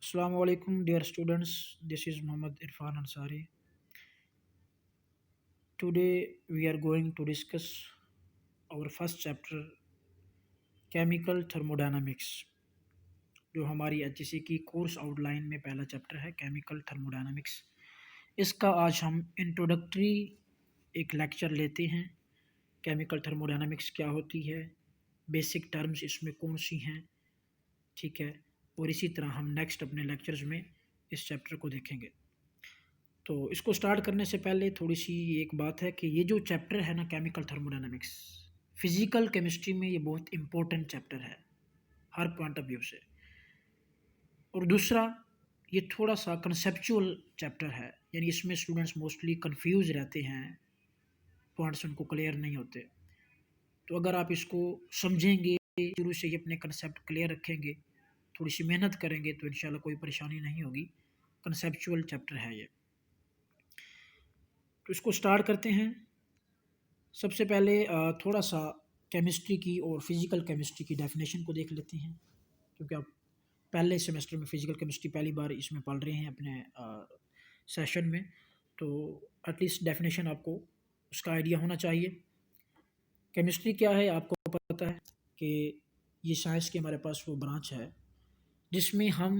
Assalamu alaikum, dear students. This is Muhammad Irfan Ansari. Today we are going to discuss our first chapter, Chemical Thermodynamics, जो हमारी HEC की course outline में पहला chapter है, chemical thermodynamics. इसका आज हम इंट्रोडक्टरी एक लेक्चर लेते हैं। केमिकल थर्मोडायनामिक्स क्या होती है, बेसिक टर्म्स इसमें कौन सी हैं, ठीक है। और इसी तरह हम नेक्स्ट अपने लेक्चर्स में इस चैप्टर को देखेंगे। तो इसको स्टार्ट करने से पहले थोड़ी सी एक बात है कि ये जो चैप्टर है ना, केमिकल थर्मोडायनामिक्स, फिज़िकल केमिस्ट्री में ये बहुत इम्पोर्टेंट चैप्टर है हर पॉइंट ऑफ व्यू से। और दूसरा, ये थोड़ा सा कंसेप्चुअल चैप्टर है, यानी इसमें स्टूडेंट्स मोस्टली कंफ्यूज रहते हैं, पॉइंट्स उनको क्लियर नहीं होते। तो अगर आप इसको समझेंगे, शुरू से ही अपने कंसेप्ट क्लियर रखेंगे, थोड़ी सी मेहनत करेंगे, तो इंशाल्लाह कोई परेशानी नहीं होगी। कंसेप्चुअल चैप्टर है ये। तो इसको स्टार्ट करते हैं। सबसे पहले थोड़ा सा केमिस्ट्री की और फिज़िकल केमिस्ट्री की डेफिनेशन को देख लेते हैं, क्योंकि आप पहले सेमेस्टर में फ़िज़िकल केमिस्ट्री पहली बार इसमें पढ़ रहे हैं अपने सेशन में, तो एटलीस्ट डेफिनेशन आपको उसका आइडिया होना चाहिए। केमिस्ट्री क्या है आपको पता है कि ये साइंस की हमारे पास वो ब्रांच है जिसमें हम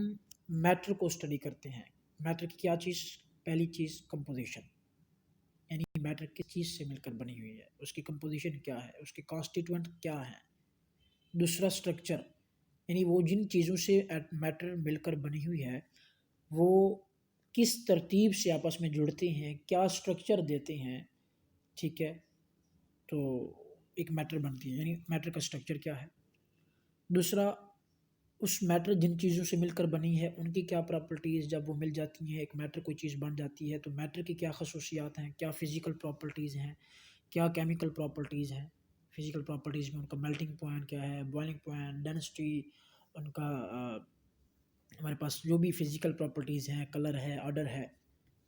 मैटर को स्टडी करते हैं। मैटर की क्या चीज़, पहली चीज़ कंपोजिशन, यानी मैटर किस चीज़ से मिलकर बनी हुई है, उसकी कंपोजिशन क्या है, उसके कॉन्स्टिट्यूएंट क्या है। दूसरा स्ट्रक्चर, यानी वो जिन चीज़ों से मैटर मिलकर बनी हुई है वो किस तरतीब से आपस में जुड़ते हैं, क्या स्ट्रक्चर देते हैं, ठीक है। तो एक मैटर बनती है, यानी मैटर का स्ट्रक्चर क्या है। दूसरा, उस मैटर जिन चीज़ों से मिलकर बनी है उनकी क्या प्रॉपर्टीज़, जब वो मिल जाती हैं, एक मैटर कोई चीज़ बन जाती है तो मैटर की क्या खसूसियात हैं, क्या फ़िज़िकल प्रॉपर्टीज़ हैं, क्या केमिकल प्रॉपर्टीज़ हैं। फ़िज़िकल प्रॉपर्टीज़ में उनका मेल्टिंग पॉइंट क्या है, बॉइलिंग पॉइंट, डेंसिटी, उनका हमारे पास जो भी फ़िज़िकल प्रॉपर्टीज़ हैं, कलर है, ऑर्डर है,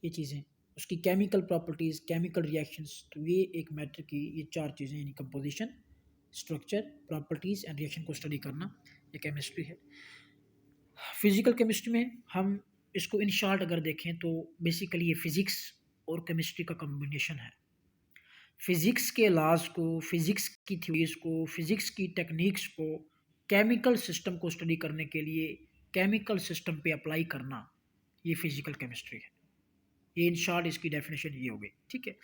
ये चीज़ें। उसकी केमिकल प्रॉपर्टीज़, केमिकल रिएक्शंस, तो ये एक मैटर की ये चार चीज़ें, यानी composition, structure, properties and reaction को स्टडी करना, ये केमिस्ट्री है। फिज़िकल केमिस्ट्री में हम इसको इन शॉर्ट अगर देखें तो बेसिकली ये फ़िज़िक्स और केमिस्ट्री का कॉम्बिनेशन है। फ़िज़िक्स के लॉज़ को, फ़िज़िक्स की थ्योरीज़ को, फ़िज़िक्स की टेक्निक्स को केमिकल सिस्टम को स्टडी करने के लिए केमिकल सिस्टम पे अप्लाई करना, ये फ़िज़िकल केमिस्ट्री है। ये इन शॉर्ट इसकी डेफिनेशन ये हो गई, ठीक है।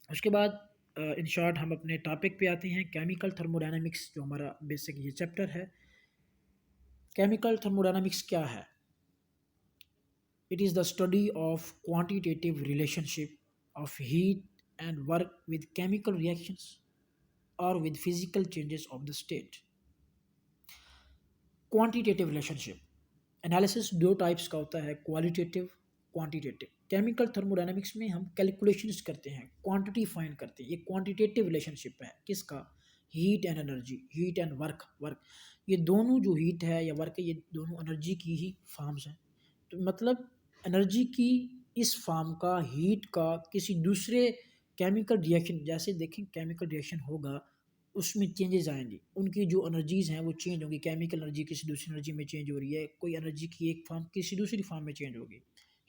उसके बाद इन शॉर्ट हम अपने टॉपिक पे आते हैं, केमिकल थर्मोडायनामिक्स, जो हमारा बेसिक ये चैप्टर है। केमिकल थर्मोडायनामिक्स क्या है? It is the study of quantitative relationship of heat and work with chemical reactions or with physical changes of the state. Quantitative relationship analysis दो टाइप्स का होता है, क्वालिटेटिव, क्वांटिटेटिव। केमिकल थर्मोडायनामिक्स में हम calculations करते हैं, क्वांटिटी फाइंड करते हैं। ये क्वांटिटेटिव रिलेशनशिप है किसका, heat and energy, heat and work. ये दोनों जो हीट है या वर्क है, ये दोनों एनर्जी की ही फॉर्म्स हैं। तो मतलब एनर्जी की इस फॉर्म का, हीट का किसी दूसरे केमिकल रिएक्शन, जैसे देखें केमिकल रिएक्शन होगा उसमें चेंजेस आएंगे, उनकी जो एनर्जीज़ हैं वो चेंज होंगी। केमिकल एनर्जी किसी दूसरी एनर्जी में चेंज हो रही है, कोई एनर्जी की एक फॉर्म किसी दूसरी फॉर्म में चेंज होगी।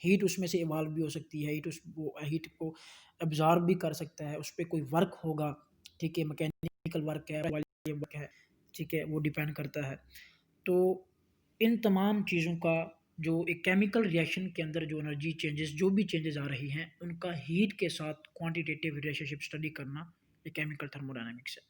हीट उसमें से इवाल्व भी हो सकती है, हीट वो हीट को एब्जॉर्ब भी कर सकता है, उस पर कोई वर्क होगा, ठीक है, मैकेनिकल वर्क है, वॉल्यूम वर्क है, ठीक है, वो डिपेंड करता है। तो इन तमाम चीज़ों का जो एक केमिकल रिएक्शन के अंदर जो एनर्जी चेंजेस, जो भी चेंजेस आ रही हैं, उनका हीट के साथ क्वांटिटेटिव रिलेशनशिप स्टडी करना, ये केमिकल थर्मोडायनामिक्स है।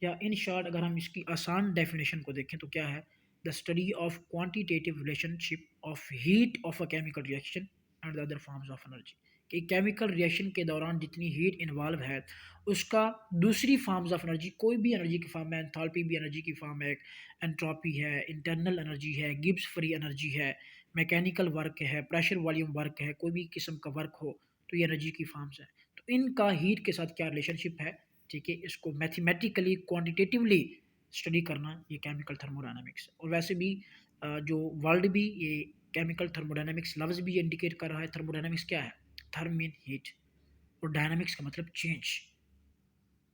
या इन शॉर्ट अगर हम इसकी आसान डेफिनेशन को देखें तो क्या है, the study of quantitative relationship of heat of a chemical reaction and the other forms of energy, कि केमिकल रिएक्शन के दौरान जितनी हीट इन्वॉल्व है उसका दूसरी फॉर्म्स ऑफ एनर्जी, कोई भी एनर्जी की फॉर्म है, एंथैल्पी भी एनर्जी की फॉर्म है, एंट्रोपी है, इंटरनल एनर्जी है, गिब्स फ्री एनर्जी है, मैकेनिकल वर्क है, प्रेशर वॉल्यूम वर्क है, कोई भी किस्म का वर्क हो, तो ये एनर्जी की फॉर्म्स है। तो इनका हीट के साथ क्या रिलेशनशिप है, ठीक है, इसको मैथमेटिकली क्वांटिटेटिवली स्टडी करना, ये केमिकल थर्मोडायनामिक्स है। और वैसे भी जो वर्ल्ड भी ये केमिकल थर्मोडायनामिक्स लफ्ज़ भी इंडिकेट कर रहा है। थर्मोडायनामिक्स क्या है, थर्म मीन हीट और डायनामिक्स का मतलब चेंज।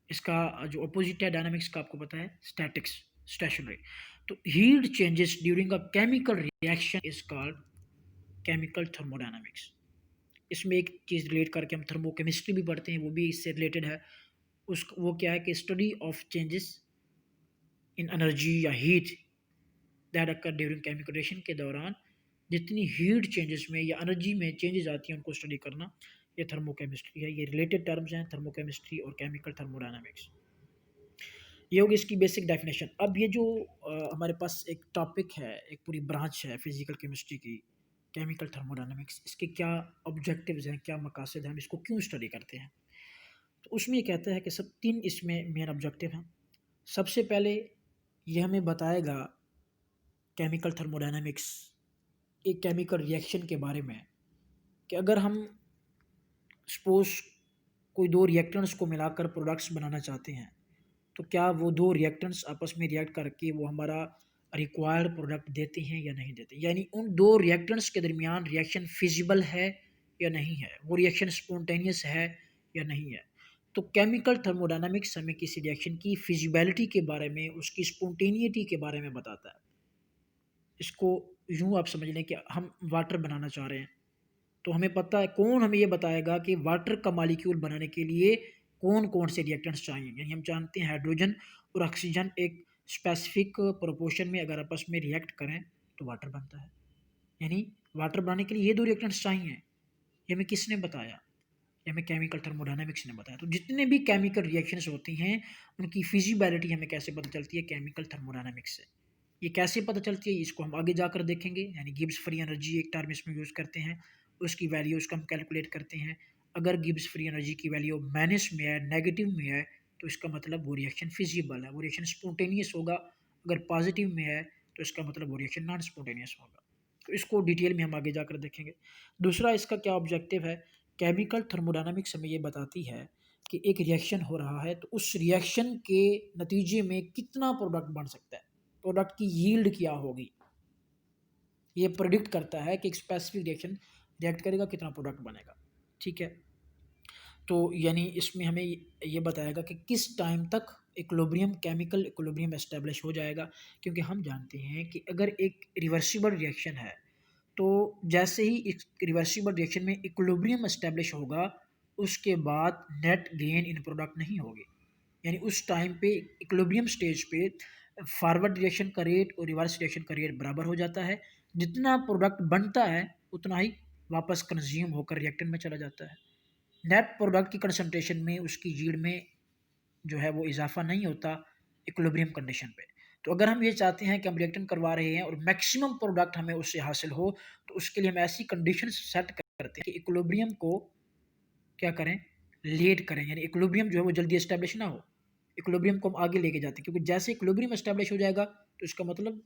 इसका जो अपोजिट है डायनामिक्स का आपको पता है, स्टैटिक्स, स्टेशनरी। तो heat changes during a chemical reaction is called chemical thermodynamics. इसमें एक चीज़ रिलेट करके हम थर्मोकेमिस्ट्री भी पढ़ते हैं, वो भी इससे रिलेटेड है। उस वो क्या है कि study of changes in energy या heat that occur during chemical reaction के दौरान जितनी हीट चेंजेस में या एनर्जी में चेंजेस आती हैं उनको स्टडी करना, ये थर्मोकेमिस्ट्री है। ये रिलेटेड टर्म्स हैं, थर्मोकेमिस्ट्री और केमिकल थर्मोडायनामिक्स। ये होगी इसकी बेसिक डेफिनेशन। अब ये जो हमारे पास एक टॉपिक है, एक पूरी ब्रांच है फिजिकल केमिस्ट्री की, केमिकल थर्मोडायनामिक्स, इसके क्या ऑब्जेक्टिव्स हैं, क्या मकासद हैं, हम इसको क्यों स्टडी करते हैं। तो उसमें ये कहता है कि सब तीन इसमें मेन ऑब्जेक्टिव हैं। सबसे पहले ये हमें बताएगा केमिकल थर्मोडायनामिक्स एक केमिकल रिएक्शन के बारे में, कि अगर हम सपोज कोई दो रिएक्टेंट्स को मिलाकर प्रोडक्ट्स बनाना चाहते हैं, तो क्या वो दो रिएक्टेंट्स आपस में रिएक्ट करके वो हमारा रिक्वायर्ड प्रोडक्ट देते हैं या नहीं देते, यानी उन दो रिएक्टेंट्स के दरमियान रिएक्शन फिजिबल है या नहीं है, वो रिएक्शन स्पॉन्टेनियस है या नहीं है। तो केमिकल थर्मोडायनामिक्स हमें किसी रिएक्शन की फिजिबिलिटी के बारे में, उसकी स्पॉन्टेनिटी के बारे में बताता है। इसको यूँ आप समझ लें कि हम वाटर बनाना चाह रहे हैं, तो हमें पता है, कौन हमें ये बताएगा कि वाटर का मॉलिक्यूल बनाने के लिए कौन कौन से रिएक्टेंट्स चाहिए। यानी हम जानते हैं हाइड्रोजन और ऑक्सीजन एक स्पेसिफिक प्रोपोर्शन में अगर आपस में रिएक्ट करें तो वाटर बनता है। यानी वाटर बनाने के लिए ये दो रिएक्टेंट्स चाहिए। ये हमें किसने बताया? ये हमें केमिकल थर्मोडायनामिक्स ने बताया। तो जितने भी केमिकल रिएक्शंस होती हैं उनकी फिजिबिलिटी हमें कैसे पता चलती है? केमिकल थर्मोडायनामिक्स से। ये कैसे पता चलती है, इसको हम आगे जाकर देखेंगे। यानी गिब्स फ्री एनर्जी एक टर्म इसमें यूज़ करते हैं, उसकी वैल्यूज़ को हम कैलकुलेट करते हैं। अगर गिब्स फ्री एनर्जी की वैल्यू माइनस में है, नेगेटिव में है, तो इसका मतलब वो रिएक्शन फिजिबल है, वो रिएक्शन स्पॉन्टेनियस होगा। अगर पॉजिटिव में है तो इसका मतलब वो रिएक्शन नॉन स्पॉन्टेनियस होगा। तो इसको डिटेल में हम आगे जाकर देखेंगे। दूसरा इसका क्या ऑब्जेक्टिव है? केमिकल थर्मोडायनामिक्स हमें ये बताती है कि एक रिएक्शन हो रहा है तो उस रिएक्शन के नतीजे में कितना प्रोडक्ट बन सकता है, प्रोडक्ट की यील्ड क्या होगी। ये प्रेडिक्ट करता है कि एक स्पेसिफिक रिएक्शन रिएक्ट करेगा, कितना प्रोडक्ट बनेगा। ठीक है, तो यानी इसमें हमें ये बताएगा कि किस टाइम तक इक्विलिब्रियम, केमिकल इक्विलिब्रियम एस्टेब्लिश हो जाएगा। क्योंकि हम जानते हैं कि अगर एक रिवर्सिबल रिएक्शन है तो जैसे ही इस रिवर्सिबल रिएक्शन में इक्विलिब्रियम एस्टेब्लिश होगा, उसके बाद नेट गेन इन प्रोडक्ट नहीं होगी। यानी उस टाइम पे इक्विलिब्रियम स्टेज पे फॉरवर्ड रिएक्शन का रेट और रिवर्स रिएक्शन का रेट बराबर हो जाता है। जितना प्रोडक्ट बनता है उतना ही वापस कंज्यूम होकर रिएक्टर में चला जाता है। नेट प्रोडक्ट की कंसंट्रेशन में, उसकी यील्ड में जो है वो इजाफा नहीं होता इक्विलिब्रियम कंडीशन पे। तो अगर हम ये चाहते हैं कि हम रिएक्टेंट करवा रहे हैं और मैक्सिमम प्रोडक्ट हमें उससे हासिल हो, तो उसके लिए हम ऐसी कंडीशन सेट करते हैं कि इक्विलिब्रियम को क्या करें, लेट करें। यानी इक्विलिब्रियम जो है वो जल्दी एस्टेब्लिश ना हो, इक्विलिब्रियम को हम आगे लेके जाते हैं। क्योंकि जैसे इक्विलिब्रियम एस्टेब्लिश हो जाएगा तो इसका मतलब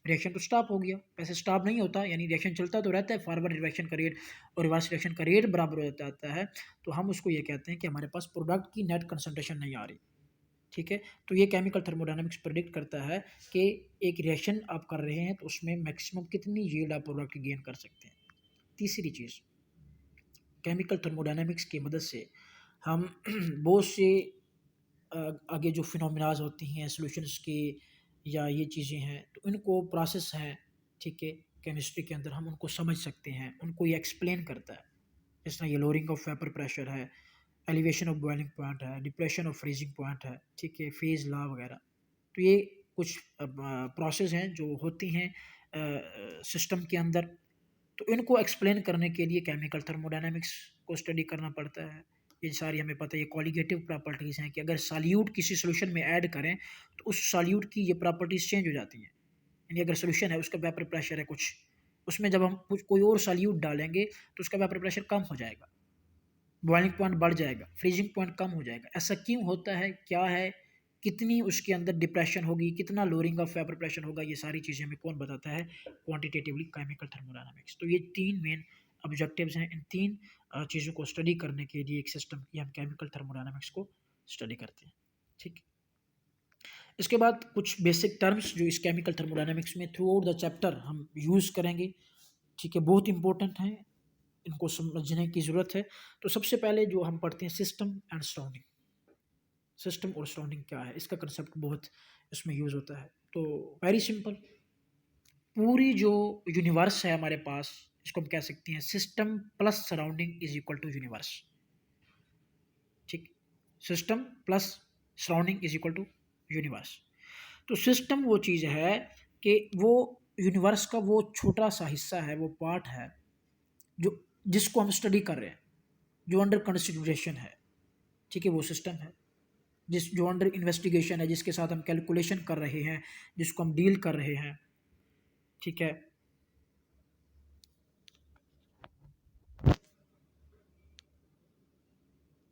रिएक्शन तो स्टॉप हो गया। वैसे स्टॉप नहीं होता, यानी रिएक्शन चलता तो रहता है, फॉरवर्ड रिएक्शन का रेट और रिवर्स रिएक्शन का रेट बराबर हो जाता है। तो हम उसको ये कहते हैं कि हमारे पास प्रोडक्ट की नेट कंसंट्रेशन नहीं आ रही। ठीक है, तो ये केमिकल थर्मोडायनामिक्स प्रेडिक्ट करता है कि एक रिएक्शन आप कर रहे हैं तो उसमें मैक्सिमम कितनी यील्ड आप प्रोडक्ट गेन कर सकते हैं। तीसरी चीज़, केमिकल थर्मोडायनामिक्स की मदद से हम बहुत से आगे जो फिनोमिनाज होती हैं सॉल्यूशंस के या ये चीज़ें हैं, तो इनको प्रोसेस हैं, ठीक है, केमिस्ट्री के अंदर हम उनको समझ सकते हैं, उनको ये एक्सप्लेन करता है। जिस तरह ये लोअरिंग ऑफ वेपर प्रेशर है, एलिवेशन ऑफ बॉइलिंग पॉइंट है, डिप्रेशन ऑफ फ्रीजिंग पॉइंट है, ठीक है, फेज लॉ वगैरह। तो ये कुछ प्रोसेस हैं जो होती हैं सिस्टम के अंदर। तो इनको एक्सप्लेन करने के लिए केमिकल थर्मोडायनामिक्स को स्टडी करना पड़ता है। ये सारी हमें पता है, ये कॉलिगेटिव प्रॉपर्टीज़ हैं कि अगर सॉल्यूट किसी सॉल्यूशन में ऐड करें तो उस सॉल्यूट की ये प्रॉपर्टीज़ चेंज हो जाती हैं। यानी अगर सॉल्यूशन है, उसका वेपर प्रेशर है कुछ, उसमें जब हम कुछ कोई और सॉल्यूट डालेंगे तो उसका वेपर प्रेशर कम हो जाएगा, बॉइलिंग पॉइंट बढ़ जाएगा, फ्रीजिंग पॉइंट कम हो जाएगा। ऐसा क्यों होता है, क्या है, कितनी उसके अंदर डिप्रेशन होगी, कितना लोअरिंग ऑफ वेपर प्रेशर होगा, ये सारी चीज़ें हमें कौन बताता है? Quantitatively chemical thermodynamics. तो ये तीन मेन ऑब्जेक्टिव्स हैं। इन तीन चीज़ों को स्टडी करने के लिए एक सिस्टम की हम केमिकल थर्मोडायनामिक्स को स्टडी करते हैं। ठीक, इसके बाद कुछ बेसिक टर्म्स जो इस केमिकल थर्मोडायनामिक्स में थ्रू आउट द चैप्टर हम यूज़ करेंगे, ठीक है, बहुत इंपॉर्टेंट हैं, इनको समझने की ज़रूरत है। तो सबसे पहले जो हम पढ़ते हैं सिस्टम एंड सराउंडिंग। सिस्टम और सराउंडिंग क्या है, इसका कंसेप्ट बहुत इसमें यूज़ होता है। तो वेरी सिंपल, पूरी जो यूनिवर्स है हमारे पास, इसको हम कह सकते हैं system plus surrounding is equal to universe. ठीक, system plus surrounding is equal to universe. तो सिस्टम वो चीज़ है कि वो यूनिवर्स का वो छोटा सा हिस्सा है, वो पार्ट है जो जिसको हम स्टडी कर रहे हैं, जो अंडर कंसिडरेशन है। ठीक है, वो सिस्टम है। जो अंडर इन्वेस्टिगेशन है, जिसके साथ हम कैलकुलेशन कर रहे हैं, जिसको हम डील कर रहे हैं। ठीक है,